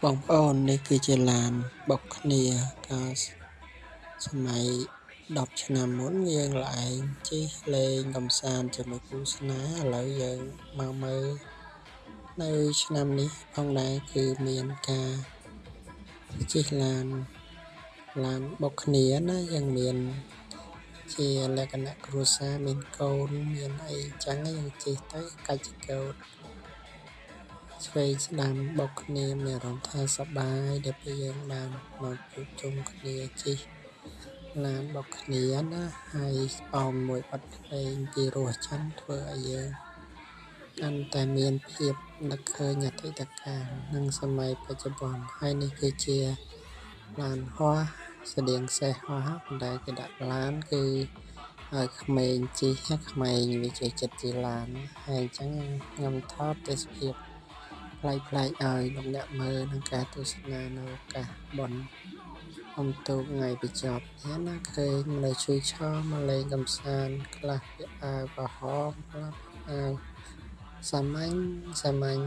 បងប្អូននេះគឺជាឡានបុកគ្នាកាលសម័យ10ឆ្នាំមុនយើងឡើងឯងជិះលេងកម្សាន្តជាមួយគូស្នេហ៍ឥឡូវយើងមកមើលនៅឆ្នាំនេះផងដែរគឺមានការជិះឡានបុកគ្នាណាយើងមានជាលក្ខណៈគ្រួសារមានកូនមានអីចឹងយើងជិះទៅកាច់ចកោតឆ្វេងស្ដាំបុកគ្នាមានអារម្មណ៍ថាសប្បាយដែលពេលយើងបានមកជួបជុំគ្នាជិះឡានបុកគ្នាណាហើយស្អមមួយបទភ្លេងពីរសចិនធ្វើឲ្យយើងកាន់តែមានភាពនឹកឃើញអតីតកាលនិងសម័យបច្ចុប្បន្នហើយនេះគឺជាឡានហោះស្តៀងសេះហោះប៉ុន្តែគេដាក់ឡានគឺឲ្យក្មេងជិះក្មេងវាចូលចិត្តជិះឡានហើយអញ្ចឹងខ្ញុំថតទេសភាពប្លែកៗឲ្យលោកអ្នកមើលនឹងការទស្សនានៅឱកាសបុណ្យអុំទូកថ្ងៃបញ្ចប់នេះណាឃើញមនុស្សជួយឆោមមកលេងកម្សាន្តខ្លះពាក់អាវក្រហមខ្លះអាវសាមញ្ញ